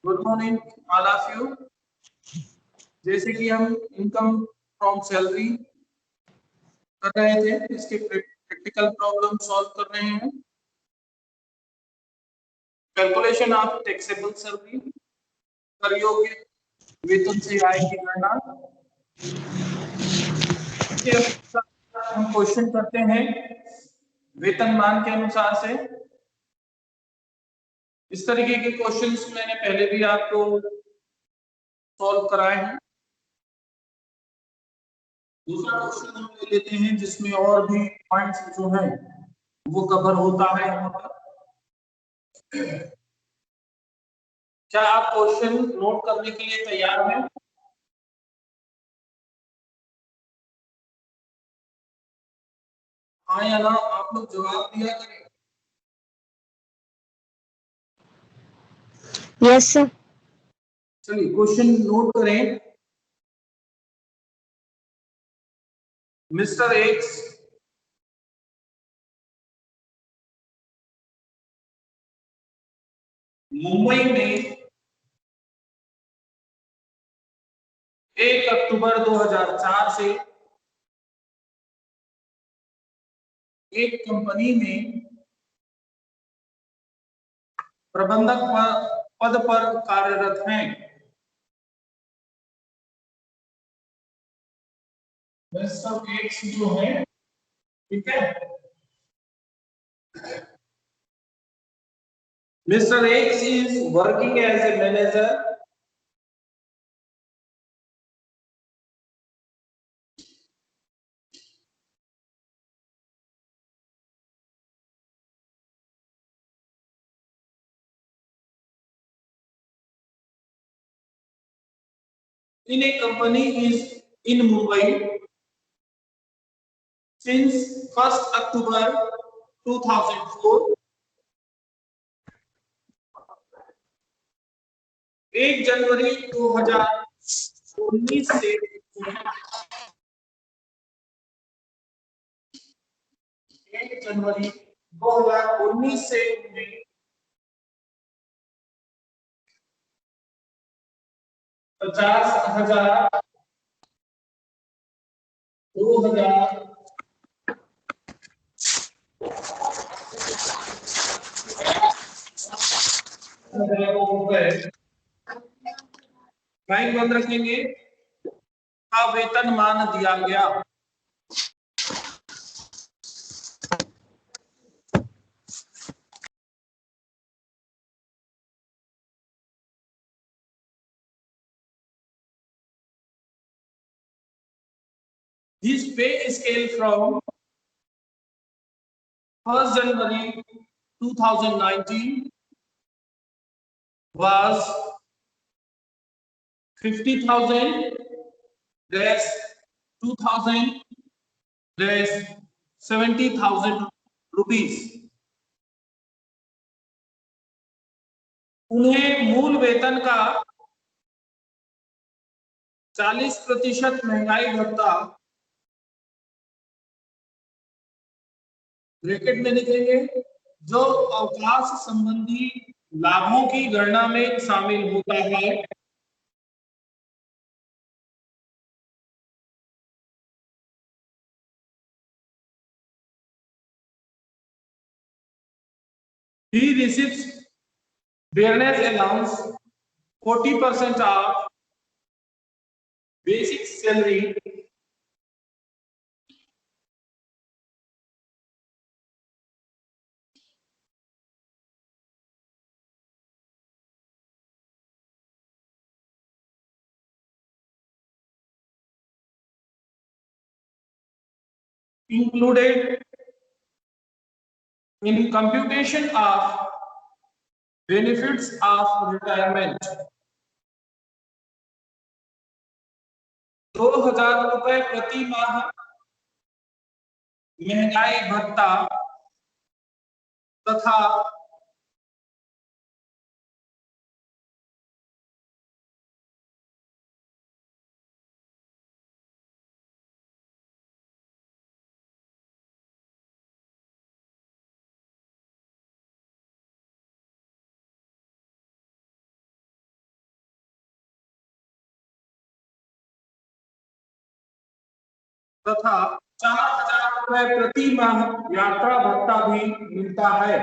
Good morning all of you. जैसे कि हम इनकम फ्रॉम सैलरी कर रहे थे, इसके प्रैक्टिकल प्रॉब्लम सॉल्व कर रहे हैं। कैलकुलेशन ऑफ टैक्सेबल सैलरी, कर योग्य वेतन से आय की गणना। इसके अनुसार हम क्वेश्चन करते हैं वेतनमान के अनुसार से। इस तरीके के क्वेश्चंस मैंने पहले भी आपको सॉल्व कराए हैं। दूसरा क्वेश्चन हम ले लेते हैं जिसमें और भी पॉइंट्स जो है वो कवर होता है यहाँ पर। क्या आप क्वेश्चन नोट करने के लिए तैयार हैं? हाँ या ना आप लोग जवाब दिया करें। Yes sir. चलिए क्वेश्चन नोट करें। मिस्टर एक्स मुंबई में 1 अक्टूबर 2004 से एक कंपनी में प्रबंधक पद पर कार्यरत हैं। मिस्टर एक्स जो है, ठीक है, Mr. X is working as a manager in a company is in Mumbai since 1st October 2004। 1 जनवरी 2019 से 1 जनवरी 2019 से 50,000 2,000 रुपए बैंक बंद रखेंगे का वेतन मान दिया गया। His pay scale from 1st January 2019 was 50,000 less 2,000 less 70,000 rupees. उन्हें मूल वेतन का 40% महंगाई भत्ता ब्रैकेट में लिखेंगे जो अवकाश संबंधी लाभों की गणना में शामिल होता है। He receives fairness allowance 40% of basic salary included in computation of benefits of retirement। 2,000 रुपए प्रति माह महंगाई भत्ता तथा तथा 4,000 रुपए प्रति माह यात्रा भत्ता भी मिलता है।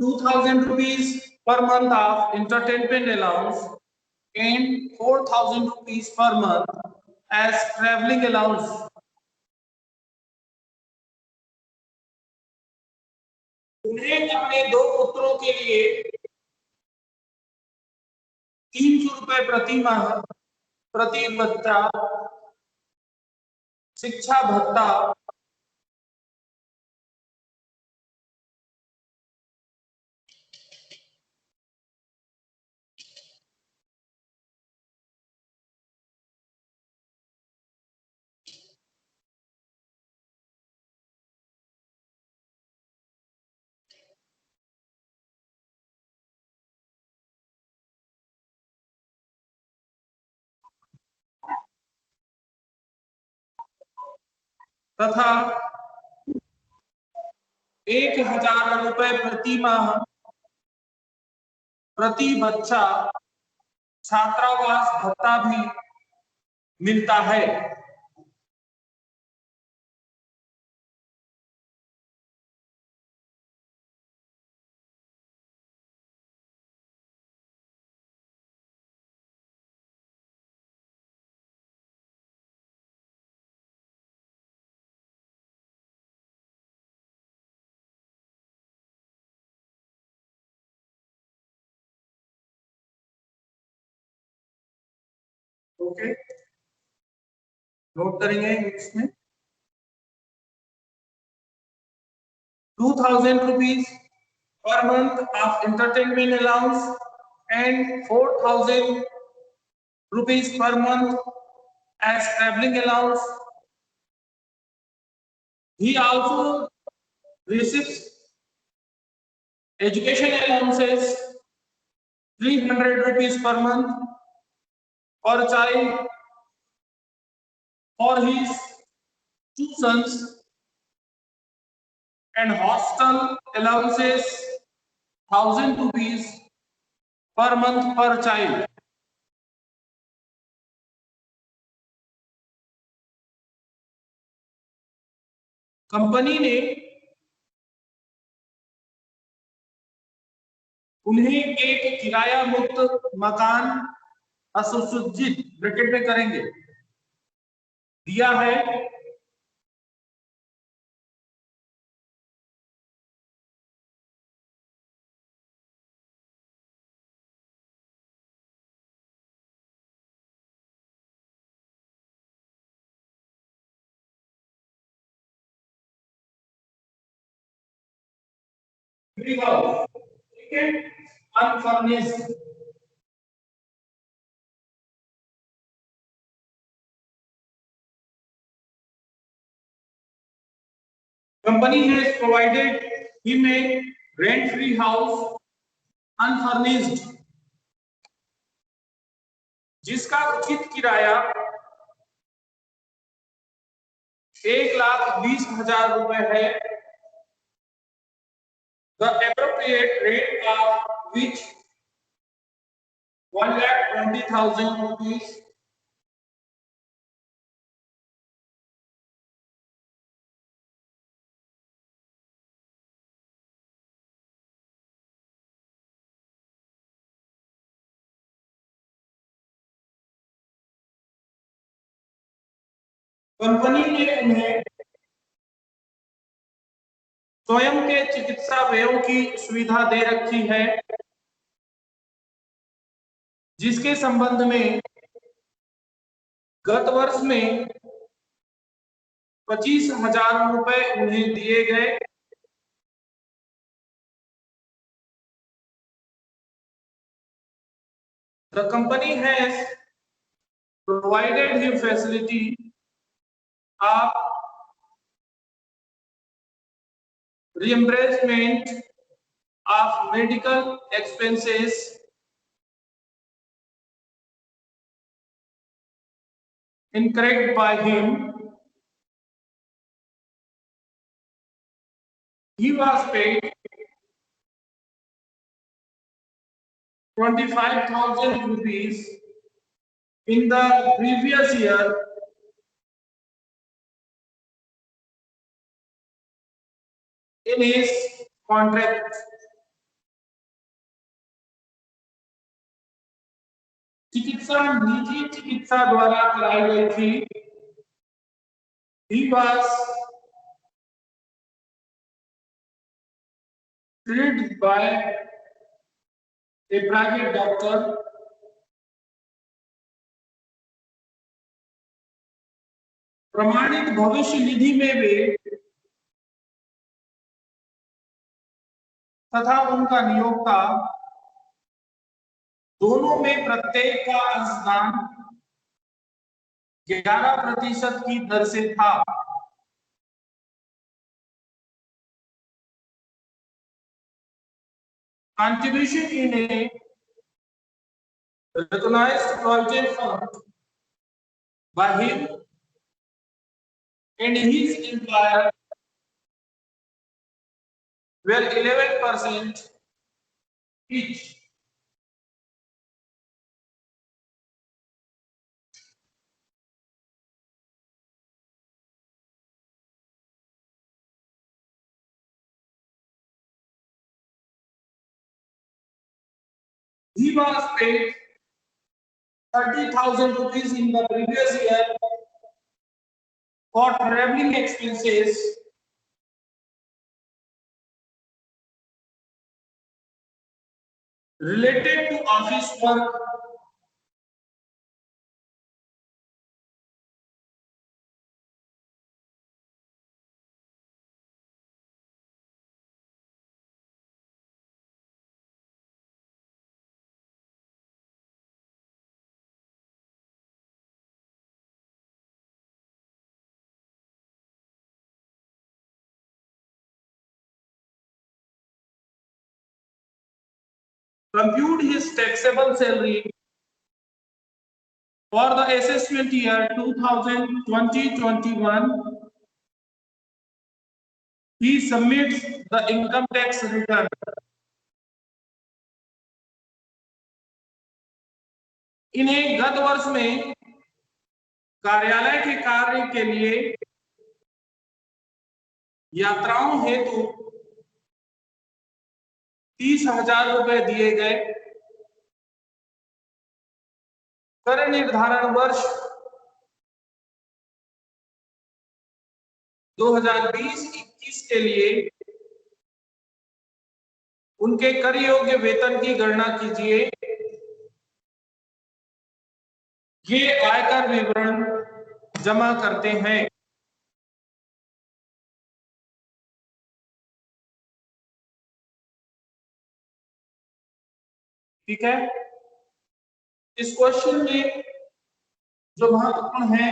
₹2,000 per month of entertainment allowance and ₹4,000 per month as traveling allowance. उन्हें अपने 2 पुत्रों के लिए ₹300 प्रति माह प्रति बच्चा शिक्षा भत्ता तथा ₹1,000 प्रति माह प्रति बच्चा छात्रावास भत्ता भी मिलता है। ओके, नोट करेंगे इसमें। ₹2,000 per month of entertainment allowance and ₹4,000 per month as traveling allowance. He also receives education allowances ₹300 per month per child for his 2 sons and hostel allowances ₹1,000 per month per child. Company ने उन्हें एक किराया मुक्त मकान असुसज्जित bracket में करेंगे दिया है ठीक है, unfurnished. Company has provided him a rent-free house, unfurnished, जिसका उचित किराया ₹1,20,000 है। The appropriate rate of which ₹1,20,000. Company ने उन्हें स्वयं के चिकित्सा व्ययों की सुविधा दे रखी है, जिसके संबंध में गत वर्ष में ₹25,000 उन्हें दिए गए। The company has provided him facility of reimbursement of medical expenses incurred by him He was paid 25,000 rupees in the previous year in his contract. चिकित्सा निजी चिकित्सा द्वारा कराई गई थी. He was treated by a private doctor. प्रमाणित भविष्य निधि में भी तथा उनका नियोक्ता दोनों में प्रत्येक का अंशदान 11% की दर से था. Contribution in a recognized provident fund by him and his employer were 11% each. He was paid 30,000 rupees in the previous year for traveling expenses related to office work. Compute his taxable salary for the assessment year 2020-21. He submits the income tax return. इन्हें गत वर्ष में कार्यालय के कार्य के लिए यात्राओं हेतु 30,000 रुपए दिए गए. कर निर्धारण वर्ष 2020-21 के लिए उनके कर योग्य वेतन की गणना कीजिए. ये आयकर विवरण जमा करते हैं. ठीक है. इस क्वेश्चन में जो महत्वपूर्ण है,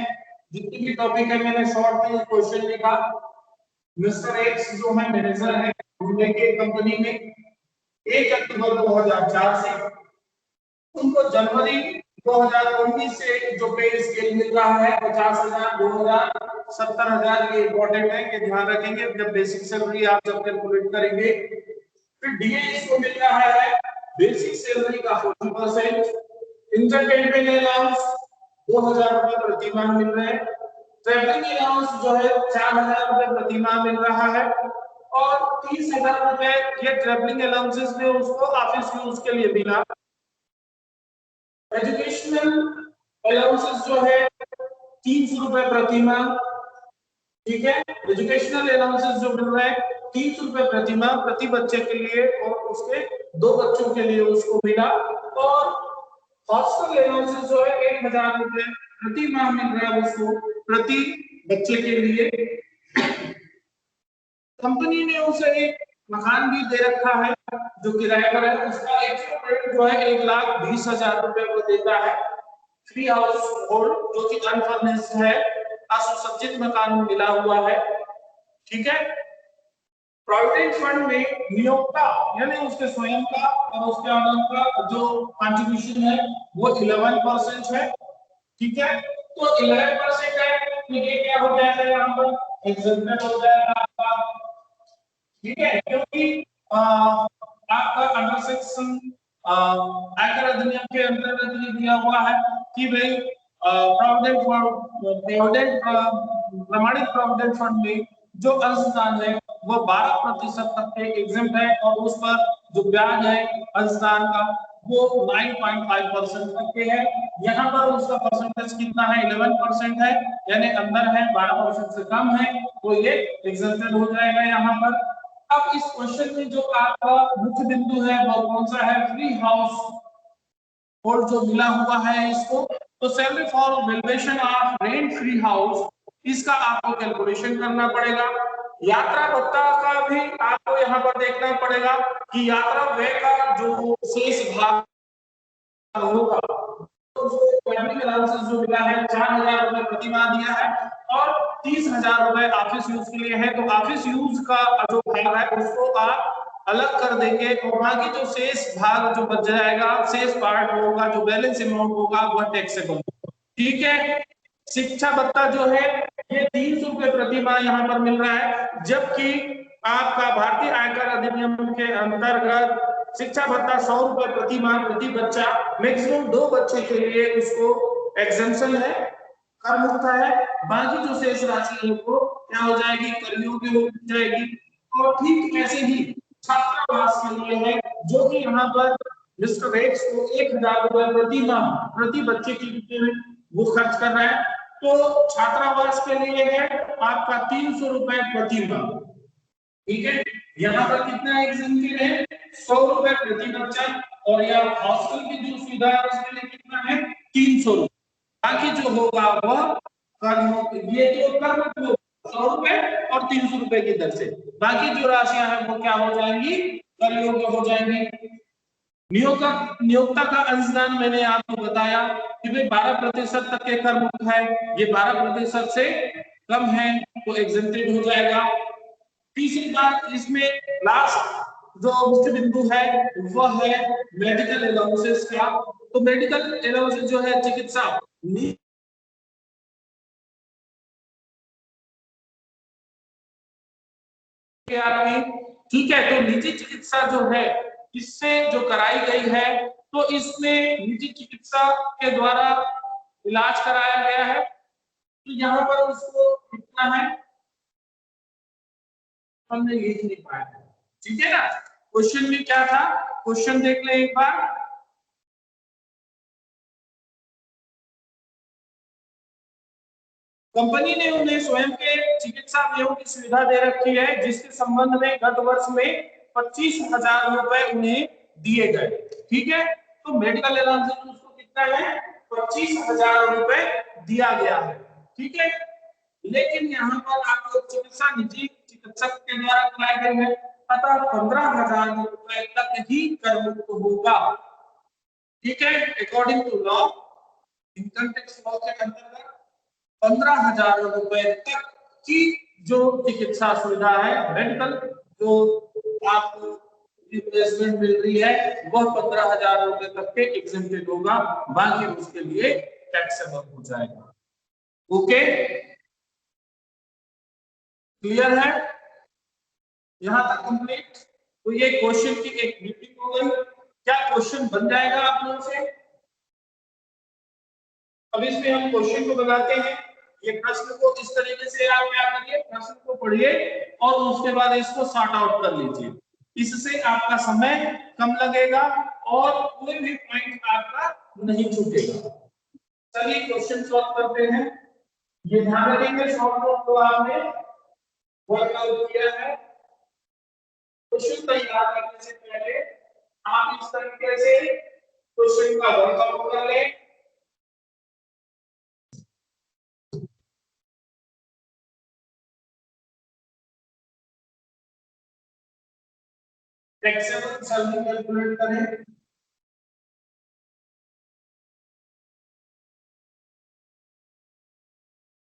जितनी भी टॉपिक है मैंने शॉर्ट में क्वेश्चन लिखा. मिस्टर एक्स जो है मैनेजर है के कंपनी में 1 अक्टूबर 2004 से उनको जनवरी 2019 से जो पे स्केल मिल रहा है 50,000, 2,000, 70,000. ये इंपॉर्टेंट है कि ध्यान रखेंगे जब बेसिक सैलरी आप जब कैलकुलेट करेंगे. फिर डीए इसको मिल रहा है बेसिक सैलरी का 40%. इंटरटेनमेंट अलाउंस 2,000 रुपए प्रति माह मिल रहे हैं. ट्रैवलिंग अलाउंस जो है 4,000 रुपए प्रति माह मिल रहा है और 30,000 रुपए ये ट्रैवलिंग अलाउंसेस में उसको ऑफिस यूज के लिए मिला. एजुकेशनल अलाउंसेस जो है 300 रुपए प्रति माह. ठीक है. एजुकेशनल अलाउंसेस जो मिल रहा है 300 रुपए प्रति माह प्रति बच्चे के लिए और उसके 2 बच्चों के लिए उसको मिला. और हॉस्टल अलाउंसेस जो है 1,000 रुपए प्रति माह मिल रहा है उसको प्रति बच्चे के लिए. कंपनी ने उसे एक मकान भी दे रखा है जो किराए पर है. उसका एक्सपेक्टेड जो है 1,20,000 रुपए को देता है. फ्री हाउस होल्ड जो कि अनफर्निश्ड है, असुसज्जित मकान मिला हुआ है. ठीक है. प्रोविडेंट फंड में नियोक्ता यानी उसके स्वयं का और उसके ऑनर का जो कंट्रीब्यूशन है वो 11% है. ठीक है. तो 11% है तो ये क्या हो जाएगा, यहाँ पर एग्जम्प्टेड हो जाएगा आपका. ठीक है, क्योंकि आपका अंडर सेक्शन आयकर अधिनियम के अंतर्गत ये दिया हुआ है कि भाई प्रमाणित प्रोविडेंट फंड में जो अंशदान है वो 12% तक के एग्जम्प्ट है और उस पर जो ब्याज है अंशदान का वो 9.5% तक के है। यहाँ पर उसका परसेंटेज कितना है, 11% है, यानी अंदर है, 12% से कम है तो ये एग्जम्प्टेड हो जाएगा यहाँ पर। अब इस क्वेश्चन में जो आपका मुख्य बिंदु है वो कौन सा है, फ्री हाउस होल्ड जो मिला हुआ है इसको, तो salary for valuation of rent free house, इसका आपको कैलकुलेशन करना पड़ेगा। यात्रा भत्ता का भी आपको यहाँ पर देखना पड़ेगा कि यात्रा व्यय का जो शेष भाग होगा जो मिला है 4,000 रुपए प्रति माह दिया है और 30,000 रुपए ऑफिस यूज के लिए है, तो ऑफिस यूज का जो भाग है उसको आप अलग कर देंगे और बाकी जो शेष भाग जो बच जाएगा, शेष पार्ट होगा, जो बैलेंस अमाउंट होगा वह टैक्सेबल होगा। ठीक है, शिक्षा भत्ता जो है ये 300 रुपए प्रति माह यहाँ पर मिल रहा है, जबकि आपका भारतीय आयकर अधिनियम के अंतर्गत शिक्षा भत्ता 100 रुपए प्रति माह प्रति बच्चा, मैक्सिमम 2 बच्चे के लिए उसको एग्जेम्पशन है, कर मुक्त है, बाकी जो शेष राशि है वो क्या हो जाएगी, कर योग्य हो जाएगी। और ठीक ऐसे ही छात्रावास के लिए है जो कि यहाँ पर मिस्टर रेट्स को 1,000 रुपए प्रति माह प्रति बच्चे के लिए वो खर्च कर रहा है, तो छात्रावास के लिए है आपका 300 रुपए प्रति माह। ठीक है, यहाँ पर कितना एग्जेम्प्टेड है, 100 रुपए प्रति बच्चा, और यह हॉस्टल की जो सुविधा है उसके लिए कितना है, 300 रुपए। बाकी जो होगा वह कर, ये तो कर 100 रुपए और 300 रुपए की दर से, बाकी जो राशियां हैं वो क्या हो जाएंगी, कर योग्य हो जाएंगी। नियोक्ता का अंशदान मैंने आपको बताया कि भाई 12% तक के कर मुक्त है, ये 12% से कम है तो एग्जेम्प्टेड हो जाएगा। तीसरी बात इसमें लास्ट जो मुख्य बिंदु है वह है मेडिकल अलाउंसेस का, तो मेडिकल अलाउंसेस जो है चिकित्सा ठीक है, तो निजी चिकित्सा जो है इससे जो कराई गई है तो इसमें निजी चिकित्सा के द्वारा इलाज कराया गया है, तो यहाँ पर उसको कितना है हमने लिख नहीं पाया। ठीक है ना, क्वेश्चन में क्या था, क्वेश्चन देख ले एक बार। कंपनी ने उन्हें स्वयं के चिकित्सा व्ययों की सुविधा दे रखी है जिसके संबंध में गत वर्ष में 25,000 रुपए उन्हें दिए गए। ठीक है, तो मेडिकल अलाउंस उसको कितना है, 25,000 रुपए दिया गया है। ठीक है, लेकिन यहाँ पर आपको चिकित्सा निजी चिकित्सक के द्वारा कराई गई है, अतः 15,000 रुपए तक ही कर मुक्त होगा। ठीक है, according to law, income tax law के अंतर्गत 15,000 रुपए तक की जो चिकित्सा सुविधा है, मेडिकल जो आपको रिप्लेसमेंट मिल रही है वह 15,000 रुपए तक के एग्जेम्प्टेड होगा, बाकी उसके लिए टैक्सेबल हो जाएगा। ओके, क्लियर है, यहां तक कंप्लीट। तो ये क्वेश्चन की एक मीटिंग हो गई, क्या क्वेश्चन बन जाएगा आप लोगों से। अब इसमें हम क्वेश्चन को बनाते हैं, ये प्रश्न को इस तरीके से आप क्या करिए, प्रश्न को पढ़िए और उसके बाद इसको सॉर्ट आउट कर लीजिए, इससे आपका समय कम लगेगा और कोई भी पॉइंट आपका नहीं छूटेगा। चलिए क्वेश्चन सॉल्व करते हैं। ये ध्यान रखेंगे शॉर्ट नोट को आपने वर्कआउट किया है, क्वेश्चन तैयार करने से पहले आप इस तरीके से क्वेश्चन का वर्कआउट कर लें। टैक्सेबल सैलरी कैलकुलेट करें,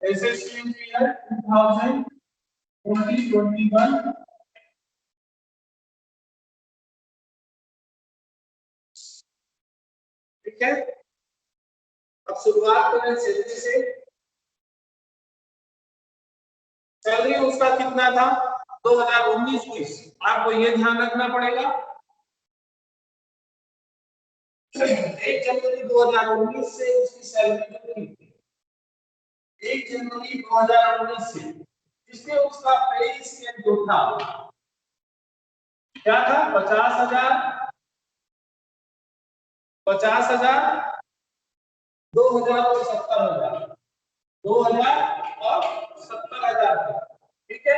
एसएसटी ईयर 2020-21। ठीक है, अब शुरुआत करें सैलरी से। सैलरी उसका कितना था, 2019-20 आपको ये ध्यान रखना पड़ेगा। 1 जनवरी 2019 से उसकी सैलरी कितनी थी? 1 जनवरी 2019 से जिसमें उसका पे स्केल जो था क्या था? 50,000, 50,000, 2,000 और 70,000, 2,000 और 70,000। ठीक है,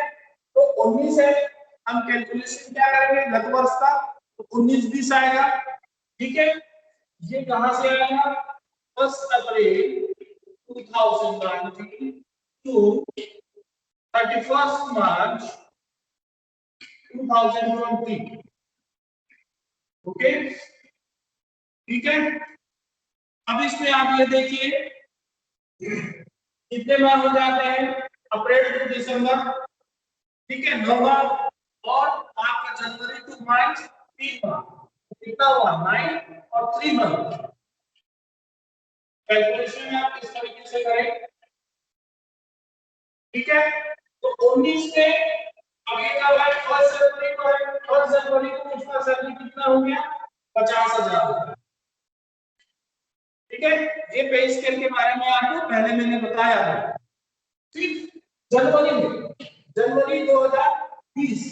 तो 19 है, हम कैलकुलेशन क्या करेंगे गत वर्ष का, तो 19-20 आएगा। ठीक है, ये कहां से आएगा? 1 अप्रैल 2019 टू 31 मार्च 2020। ओके, ठीक है। अब इसमें आप ये देखिए कितने माह हो जाते हैं, अप्रैल टू दिसंबर, ठीक है 9 माह, और आपका जनवरी टू मार्च 3 माह, कितना हुआ 9 और 3 मंथ। कैलकुलेशन में आप इस तरीके से करें। ठीक है, तो 19 में अब ये क्या हुआ, 1 जनवरी को है, 1 जनवरी को उसका सैलरी कितना हो गया 50,000। ठीक है, ये पे स्केल के बारे में आपको पहले मैंने बताया था। ठीक, जनवरी में, जनवरी 2020,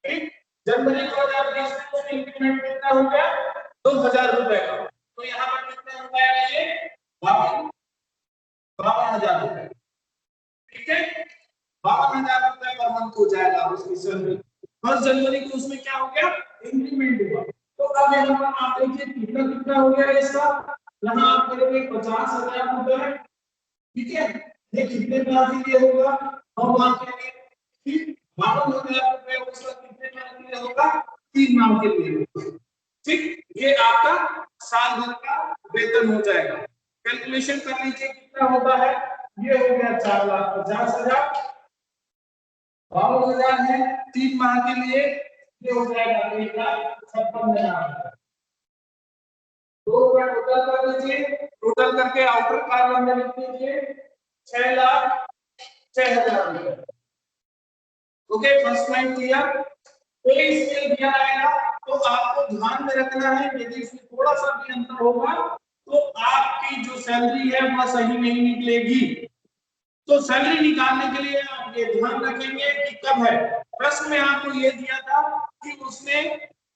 ठीक, जनवरी 2020 में उसका इंक्रीमेंट कितना हो गया 2,000 रुपए का, तो यहाँ पर कितना हो जाएगा ये 52,000 रुपए। ठीक है, 52,000 रुपए पर मंथ हो जाएगा उसकी सैलरी। 1 जनवरी को उसमें क्या हो गया इंक्रीमेंट हुआ, तो अब यहाँ पर आप देखिए कितना कितना हो गया इसका, यहाँ आप करेंगे 50,000 रुपए। ठीक है, ये कितने माह के लिए होगा 9 माह के लिए, ठीक 52,000 रुपए उसका कितने माह के लिए होगा 3 माह के लिए होगा। ठीक, ये आपका साल भर का वेतन हो जाएगा। कैलकुलेशन कर लीजिए कितना होता है, ये हो गया 4,50,000, 52,000 है 3 माह के लिए, ये हो जाएगा 1,56,000। दो का टोटल कर लीजिए, टोटल करके आउटर कॉलम में लिख लीजिए 6,06,000 रुपए। Okay, first line clear. पे स्केल दिया जाएगा तो आपको ध्यान में रखना है, यदि इसमें थोड़ा सा भी अंतर होगा तो आपकी जो सैलरी है वह सही नहीं निकलेगी। तो सैलरी निकालने के लिए आप ये ध्यान रखेंगे कि कब है, प्रश्न में आपको ये दिया था कि उसने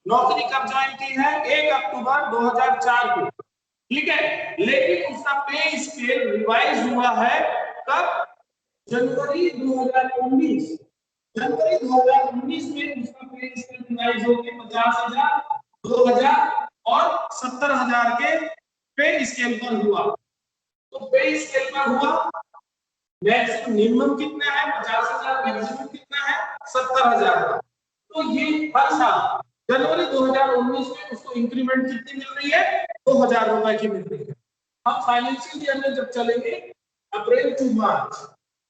नौकरी कब ज्वाइन की है 1 अक्टूबर 2004 को। ठीक है, लेकिन उसका पे स्केल रिवाइज हुआ है कब, जनवरी 2019। जनवरी 2019 में उसका पे स्केल रिवाइज होकर 50,000, 2,000 और 70,000 के पे स्केल पर हुआ। तो पे स्केल पर हुआ, मैक्सिमम मिनिमम कितना है 50,000, मैक्सिमम कितना है 70,000 का। तो ये हर साल जनवरी 2019 में उसको इंक्रीमेंट कितनी मिल रही है 2,000 रुपए की मिल रही है। अब फाइनेंशियल ईयर में जब चलेंगे अप्रैल टू मार्च,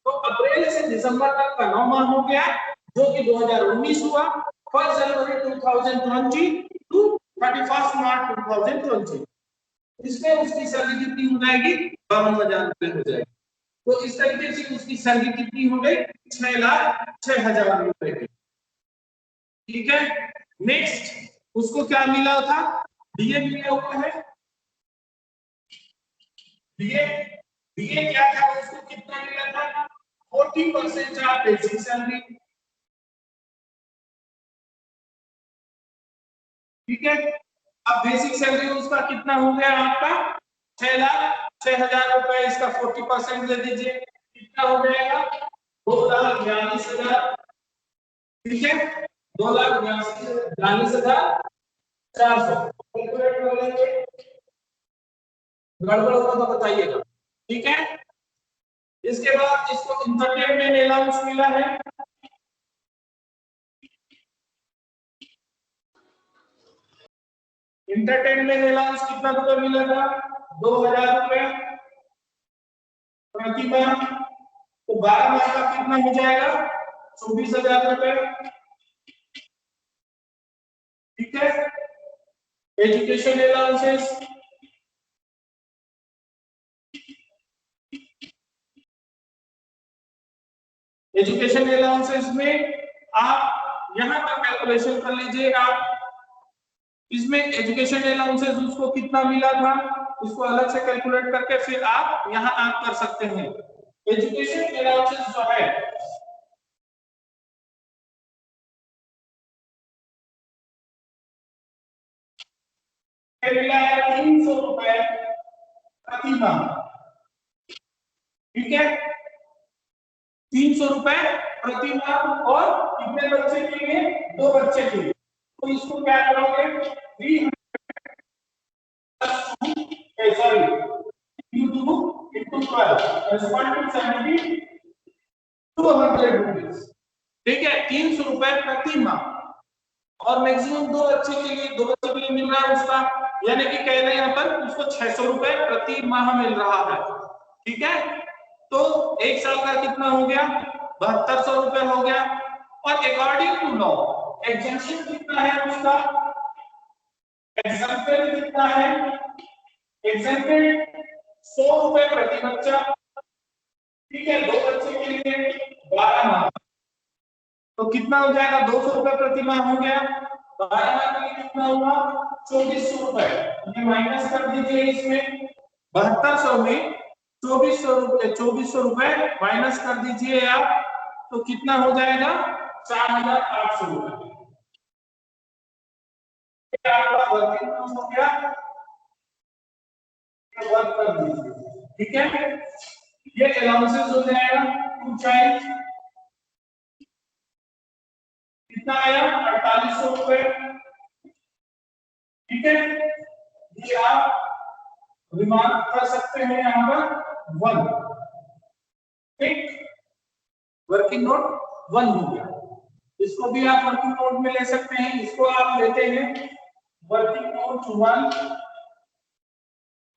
तो अप्रैल से दिसंबर तक का 9 माह हो गया जो कि 2019 हुआ, 1 जनवरी 2020 टू 31 मार्च 2020, इसमें उसकी सैलरी कितनी हो जाएगी 52,000 रुपए हो जाएगी। तो इस तरीके से उसकी सैलरी कितनी हो गई 6,06,000 रुपए की। ठीक है, नेक्स्ट उसको क्या मिला था, डीए मिला हुआ है। डीए, डीए क्या था, उसको कितना मिला था 40% ऑफ बेसिक सैलरी। ठीक है, अब बेसिक सैलरी उसका कितना हो गया आपका 6,06,000 रुपए, इसका 40% दे दीजिए, कितना हो जाएगा 2,42,000। ठीक है, 2,42,400 कैलकुलेट कर लेंगे, गड़बड़ होगा तो बताइएगा। ठीक है, इसके बाद इसको इंटरटेनमेंट अलाउंस मिला है, इंटरटेनमेंट अलाउंस कितना रुपए मिला था 2,000 रुपए प्रति माह, तो 12 माह का कितना हो जाएगा 24,000 रुपए। ठीक है, एजुकेशन अलाउंसेस, एजुकेशन अलाउंसेस में आप यहाँ पर कैलकुलेशन कर लीजिएगा। इसमें एजुकेशन अलाउंसेस उसको कितना मिला था उसको अलग से कैलकुलेट करके फिर आप यहाँ आप कर सकते हैं। एजुकेशन अलाउंसेस जो है मिला है 300 रुपए प्रति माह, ठीक है, 300 रुपए प्रति माह। और कितने बच्चे के लिए? 2 बच्चे के लिए। तो इसको क्या करोगे? 300 sorry into 12 correspond to 70 200 rupees, ठीक है, 300 रुपए प्रति माह। और मैक्सिमम 2 बच्चे के लिए 2 बच्चे के लिए मिल रहा है उसका, यानी कि कह रहे हैं यहाँ पर उसको 600 रुपए प्रति माह मिल रहा है, ठीक है। तो एक साल का कितना हो गया? 7200 रुपए हो गया। और अकॉर्डिंग टू लॉ एग्जेम्पशन कितना है उसका? एग्जेम्पल कितना है? एग्जेम्पल 100 रुपए प्रति बच्चा, ठीक है, 2 बच्चे के लिए 12 माह। तो कितना हो जाएगा? 200 रुपए प्रति माह हो गया। 12 माह के लिए कितना हुआ? 2400 रुपए। ये माइनस कर दीजिए इसमें 7200 में 2400 रुपए माइनस कर दीजिए आप, तो कितना हो जाएगा? 4800 रुपए। आपका वर्किंग हो गया, वर्क कर दीजिए, ठीक है। ये अलाउंसेस हो जाएगा टू चाइल्ड, कितना आया? 4800 रुपए, ठीक है। ये आप रिमार्क कर सकते हैं यहाँ पर 1, ठीक, वर्किंग नोट 1 हो गया। इसको भी आप वर्किंग नोट में ले सकते हैं, इसको आप लेते हैं वर्किंग नोट 1,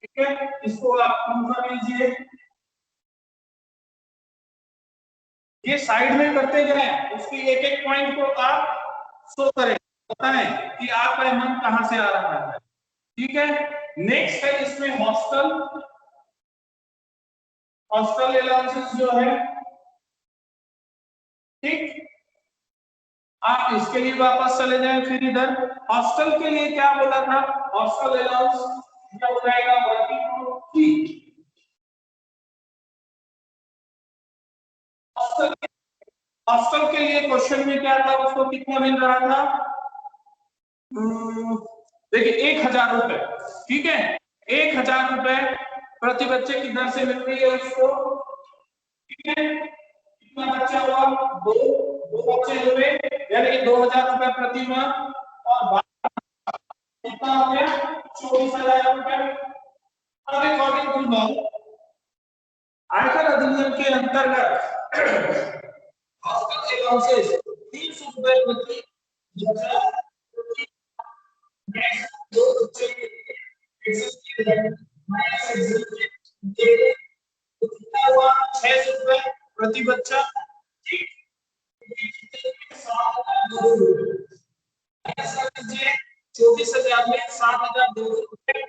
ठीक है। इसको आप कम कर लीजिए, ये साइड में करते जाए, उसकी एक एक पॉइंट को आप शो करें, बताएं कि आपका अमाउंट कहां से आ रहा है, ठीक है। नेक्स्ट है इसमें हॉस्टल, हॉस्टल अलाउंसेस जो है, ठीक। आप इसके लिए वापस चले जाएं, फिर इधर हॉस्टल के लिए क्या बोला था? हॉस्टल अलाउंस क्या हो जाएगा? Working note 3। हॉस्टल के लिए क्वेश्चन में क्या था? उसको कितना मिल रहा था? देखिए 1000 रुपए, ठीक है, 1000 रुपए प्रति बच्चे की दर से मिल रही है उसको, ठीक है। कितना बच्चा हुआ? दो बच्चे हुए, यानी कि 2000 रुपए प्रति माह। और कितना हो गया? 24,000 रुपए। अब अकॉर्डिंग टू लॉ आयकर अधिनियम के अंतर्गत हॉस्टल अलाउंसेस 300 रुपए प्रति बच्चा, दो बच्चे के कितना हुआ? 600 रुपए प्रति बच्चा, ठीक। 24,000 में 7,200 रुपए,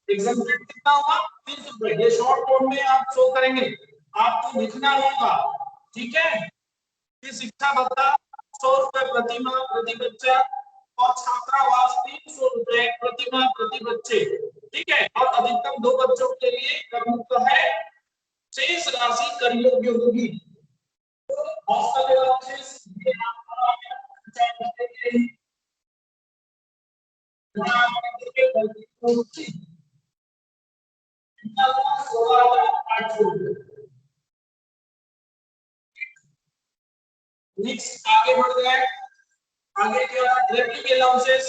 एग्जाम कितना होगा? 300 रुपए। ये शॉर्ट कोड में आप शो करेंगे, आपको लिखना होगा, ठीक है। ये शिक्षा भत्ता 100 रुपए प्रति माह प्रति बच्चा, और छात्रावास 300 रुपए प्रति माह प्रति बच्चे, ठीक है। और अधिकतम 2 बच्चों के लिए कर मुक्त है, शेष राशि कर योग्य होगी। तो हॉस्टल अलाउंसेस ये आपका नेक्स्ट आगे बढ़ गए। आगे क्या? ट्रैवलिंग अलाउंसेस,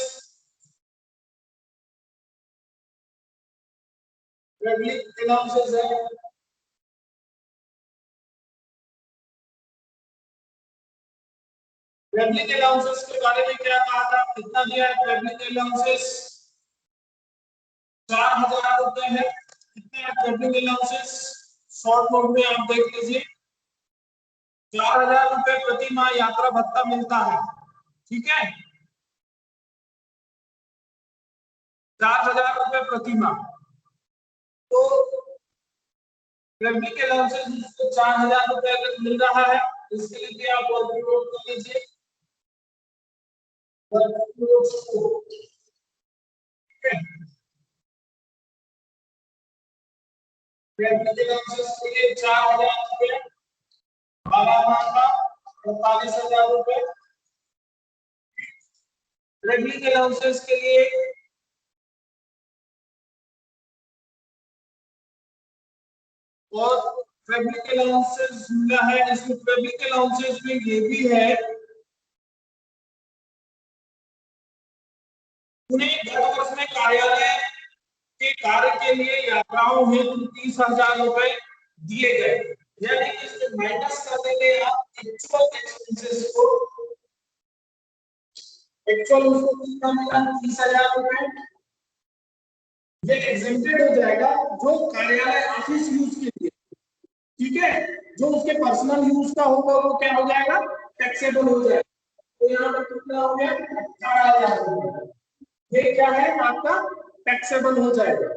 ट्रैवलिंग अलाउंसेस है, ट्रैवलिंग अलाउंसेस के बारे में क्या कहा था? कितना दिया है ट्रैवलिंग अलाउंसेस? 4000 रुपए है। कितने हैं ट्रैवलिंग अलाउंसेस? शॉर्ट नोट में आप देख लीजिए, 4000 रुपए प्रति माह यात्रा भत्ता मिलता है, ठीक है, 4000 रुपए प्रति माह। तो ट्रैवलिंग अलाउंसेस उसको 4000 रुपए अगर मिल रहा है, इसके लिए आप वर्किंग नोट कर लीजिए। ट्रैवलिंग अलाउंसेस के लिए 4000 रुपए, 12 माह का 45000 रुपए। ट्रैवलिंग अलाउंसेस के लिए और ट्रैवलिंग अलाउंसेस मिला है, इसमें ट्रैवलिंग अलाउंसेस में ये भी है, उन्हें गत वर्ष में कार्यालय के कार्य के लिए यात्राओं हेतु 30,000 रुपए दिए गए। यानी कि इसमें माइनस कर देंगे आप एक्चुअल एक्सपेंसेस को, एक्चुअल उसको कितना मिला 30,000 रुपए, ये एग्जेम्प्टेड हो जाएगा जो कार्यालय ऑफिस यूज के लिए, ठीक है, जो उसके पर्सनल यूज का होगा वो क्या हो जाएगा, टैक्सेबल हो जाएगा। तो यहाँ पर कितना हो गया 4,000 रुपए, ये क्या है आपका टैक्सेबल हो जाएगा।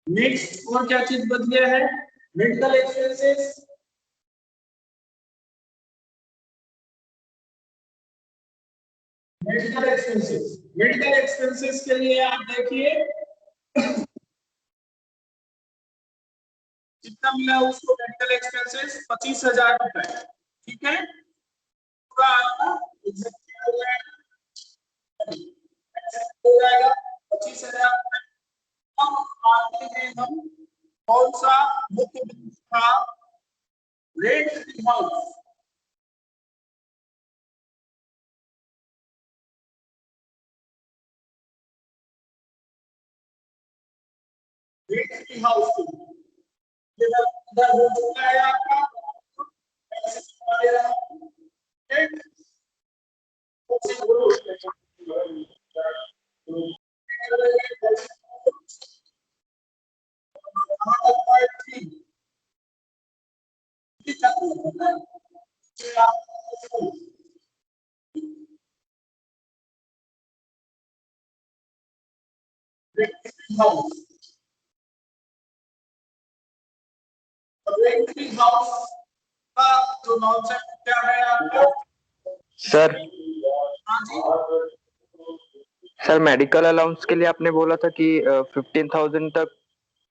नेक्स्ट और क्या चीज बच गया है, medical expenses. Medical expenses, medical expenses के लिए आप देखिए कितना मिला उसको, मेडिकल एक्सपेंसेस 25,000 रुपए, ठीक है, पूरा आपका एग्जीक्यूट हो जाएगा 25,000 रुपए। अब आते हैं हम कौन सा मुख्य बिंदु था, रेंट हाउस। रेंट हाउस इधर हो चुका है आपका, हाउस का जो कॉन्सेप्ट क्या है आपका सर? हाँ जी सर मेडिकल अलाउंस के लिए आपने बोला था कि 15,000 तक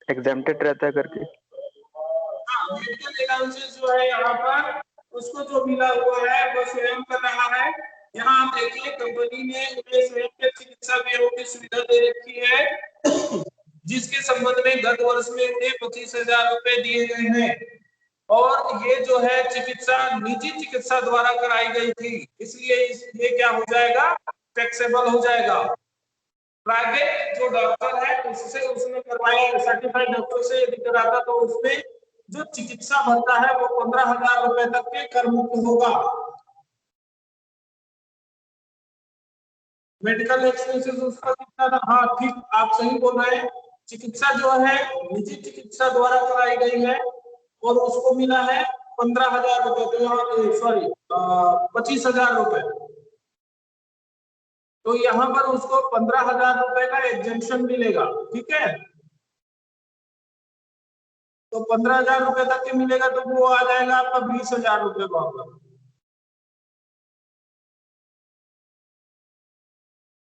एग्जेम्प्टेड रहता है करके। हाँ, मेडिकल अलाउंसेस जो है यहाँ पर उसको जो मिला हुआ है वो स्वयं कर रहा है। यहाँ आप देखिए कंपनी ने उन्हें स्वयं के चिकित्सा व्ययों की सुविधा दे रखी है, जिसके संबंध में गत वर्ष में उन्हें 25,000 रुपए दिए गए हैं, और ये जो है चिकित्सा निजी चिकित्सा द्वारा कराई गई थी, इसलिए ये क्या हो जाएगा, टैक्सेबल हो जाएगा। प्राइवेट जो डॉक्टर है उससे उसने करवाया, सर्टिफाइड डॉक्टर से यदि कराता तो उसमें जो चिकित्सा भत्ता है वो 15,000 रुपए तक के कर मुक्त होगा। मेडिकल एक्सपेंसेस उसका कितना था, हाँ ठीक आप सही बोल रहे हैं, चिकित्सा जो है निजी चिकित्सा द्वारा कराई गई है और उसको मिला है 15,000 रुपए, तो यहाँ सॉरी 25,000 रुपए, तो यहाँ पर उसको 15,000 रुपए का एग्जेम्पशन मिलेगा, ठीक है, तो 15,000 रुपए तक के मिलेगा तो वो आ जाएगा आपका 20,000 रुपए वापस।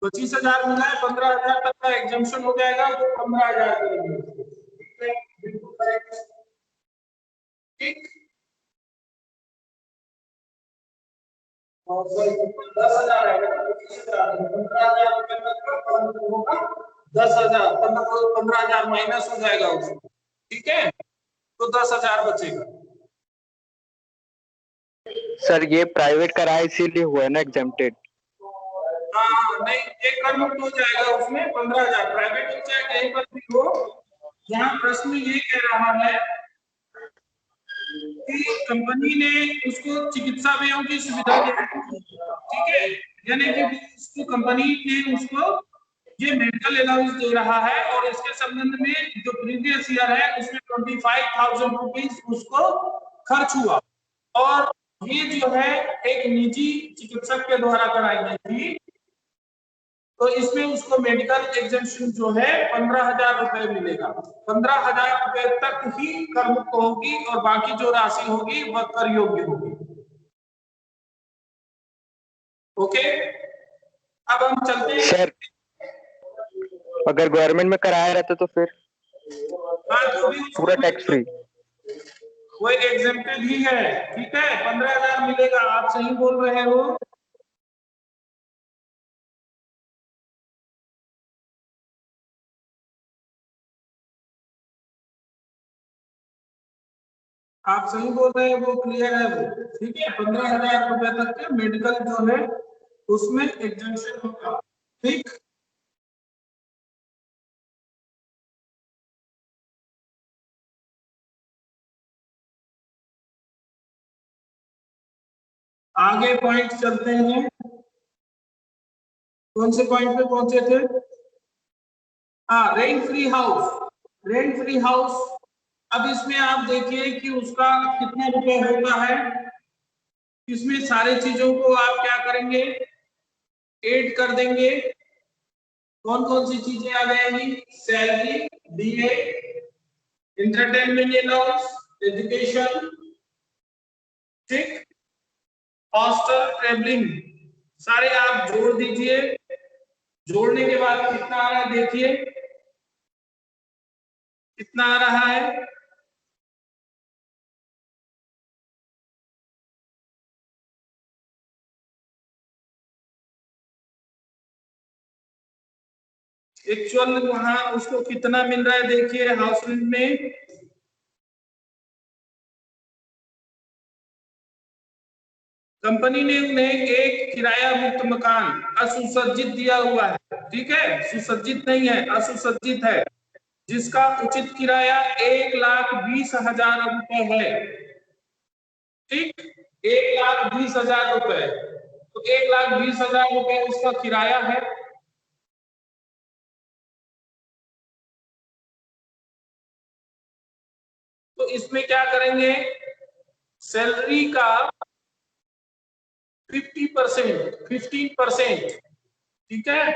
25,000 मिला है, 15,000 तक का एग्जेम्पशन हो जाएगा तो 15,000 करेंगे, ठीक। और 10,000 आएगा, 15,000 रुपए तक का होगा, 10,000 15,000 माइनस हो जाएगा उसमें, ठीक है, तो 10,000 बचेगा। सर ये प्राइवेट कराया इसीलिए हुआ है ना एग्जेम्प्टेड। हाँ नहीं, एक कर मुक्त हो जाएगा उसमें 15,000, प्राइवेट हो चाहे कहीं पर भी हो। यहाँ प्रश्न ये कह रहा है कि कंपनी ने उसको चिकित्सा व्ययों की सुविधा दी, ठीक है, यानी कि उसको कंपनी ने उसको ये मेडिकल अलाउंस दे रहा है, और इसके संबंध में जो प्रीवियस ईयर है उसमें 25,000 रुपीज उसको खर्च हुआ, और ये जो है एक निजी चिकित्सक के द्वारा कराई गई थी, तो इसमें उसको मेडिकल एग्जेम्पशन जो है 15,000 रुपए मिलेगा। 15,000 रुपए तक ही कर मुक्त होगी और बाकी जो राशि होगी वह कर योग्य होगी। ओके, अब हम चलते हैं सर अगर गवर्नमेंट में कराया रहता तो फिर हाँ, तो भी पूरा टैक्स फ्री, वो एग्जेम्प्टेड ही है। ठीक है, 15,000 मिलेगा, आप सही बोल रहे हो। आप सही बोल रहे हैं, वो क्लियर है वो। ठीक है, 15,000 रुपए तक के मेडिकल जो है उसमें एग्जेम्पशन होगा। ठीक, आगे पॉइंट चलते हैं। कौन से पॉइंट पे पहुंचे थे? हाँ, rent free house. Rent free house, अब इसमें आप देखिए कि उसका कितने रुपए होता है। इसमें सारी चीजों को आप क्या करेंगे, ऐड कर देंगे। कौन कौन सी चीजें आ जाएंगी? Salary, DA, entertainment allowance, education, ठीक, हॉस्टल, ट्रेवलिंग, सारे आप जोड़ दीजिए। जोड़ने के बाद कितना आ रहा है देखिए, कितना आ रहा है? एक्चुअल वहां उसको कितना मिल रहा है देखिए हाउस रेंट में। कंपनी ने उन्हें एक किराया मुक्त मकान असुसज्जित दिया हुआ है। ठीक है, सुसज्जित नहीं है, असुसज्जित है, जिसका उचित किराया 1,20,000 रुपए है। ठीक, 1,20,000 रुपए, तो 1,20,000 रुपए उसका किराया है। तो इसमें क्या करेंगे, सैलरी का 50%, 15%, ठीक है।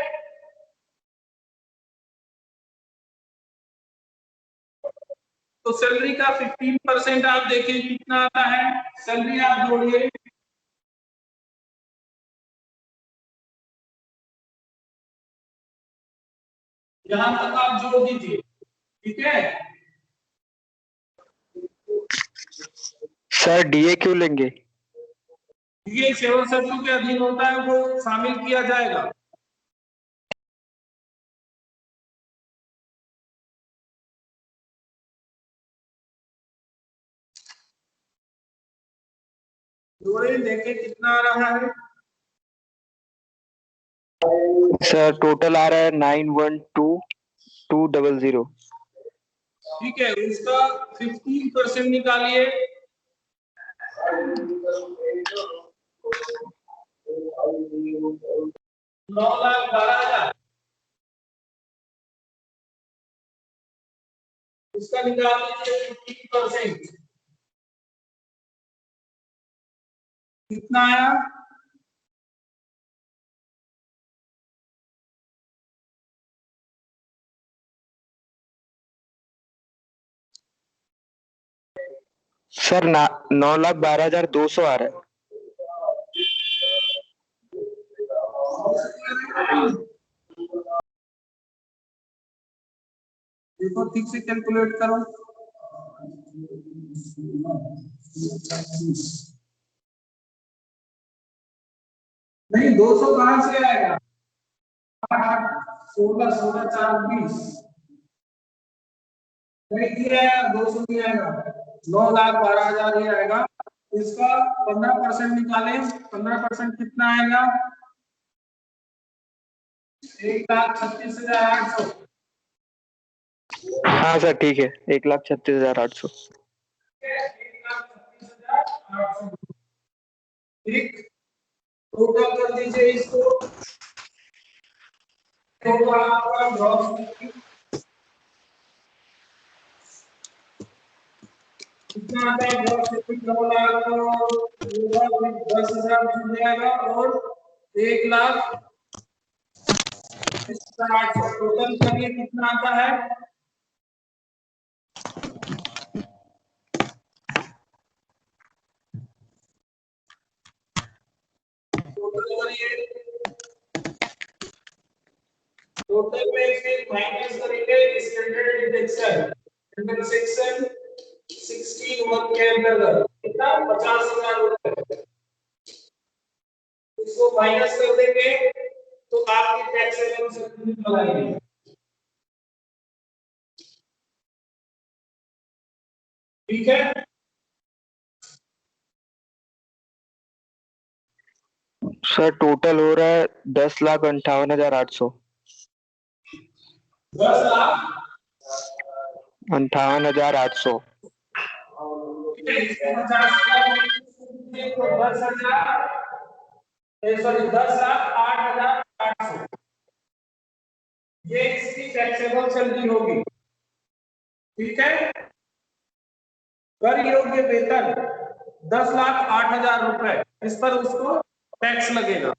तो सैलरी का 15% आप देखिए कितना आता है, सैलरी आप जोड़िए। यहां तक आप जोड़ दीजिए, ठीक है। सर डीए क्यों लेंगे? ये सेवा शर्तों के अधीन होता है, वो शामिल किया जाएगा। जोड़े देखें कितना आ रहा है। सर टोटल आ रहा है 912200। ठीक है, उसका 15% निकालिए। 9,12,000, उसका निकाल लीजिए 15%, कितना आया? सर 9,12,200 आ रहा है। देखो ठीक से कैलकुलेट करो। नहीं, 200 कहां से आएगा? 16, 16, 4, 20, नहीं दिया है, 200 दिया है, 9,12,000 ही आएगा। इसका 15% निकालें, 15% कितना आएगा? 1,36,800। हाँ सर ठीक है, 1,36,800। ठीक, टोटल कर दीजिए इसको। होगा आपका ग्रॉस कितना आता है? ग्रॉस 9,00,000 10,000 मिल जाएगा और 1,60,000 टोटल करिए कितना आता है। टोटल करिए, टोटल में फिर माइनस करेंगे स्टैंडर्ड डिडक्शन, स्टैंडर्ड सेक्शन 16 के अंतर्गत कितना 50,000 रुपए, इसको माइनस कर देंगे तो आपकी टैक्स एग्जेम्पशन निकल आएगी। ठीक है, सर टोटल हो रहा है 10,58,800। 10,58,800। 10,08,800 ये इसकी टैक्सेबल सैलरी होगी। ठीक है, कर योग्य वेतन 10,08,000 रुपए, इस पर उसको टैक्स लगेगा।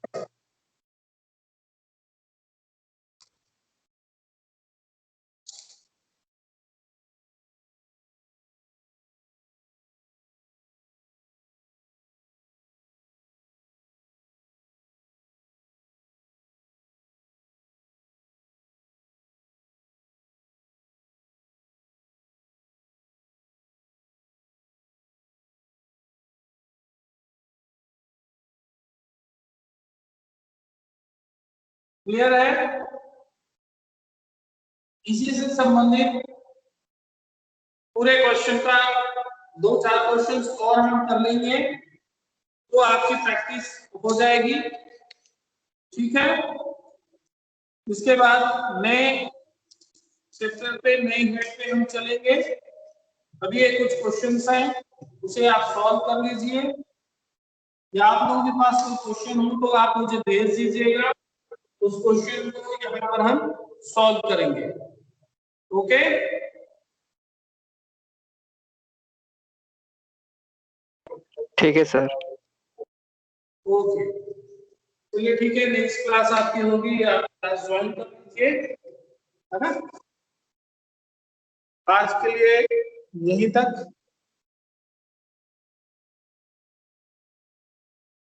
क्लियर है? इसी से संबंधित पूरे क्वेश्चन का 2-4 क्वेश्चंस और हम कर लेंगे तो आपकी प्रैक्टिस हो जाएगी। ठीक है, इसके बाद नए चैप्टर पे, नए हेड पे हम चलेंगे। अभी ये कुछ क्वेश्चंस हैं, उसे आप सॉल्व कर लीजिए, या आप लोगों के पास कोई क्वेश्चन हो तो आप मुझे भेज दीजिएगा, उस क्वेश्चन को यहाँ पर हम सॉल्व करेंगे। ओके, ठीक है सर। ओके, चलिए ठीक है, नेक्स्ट क्लास आपकी होगी, आप क्लास ज्वाइन कर लीजिए, है ना। आज के लिए यहीं तक।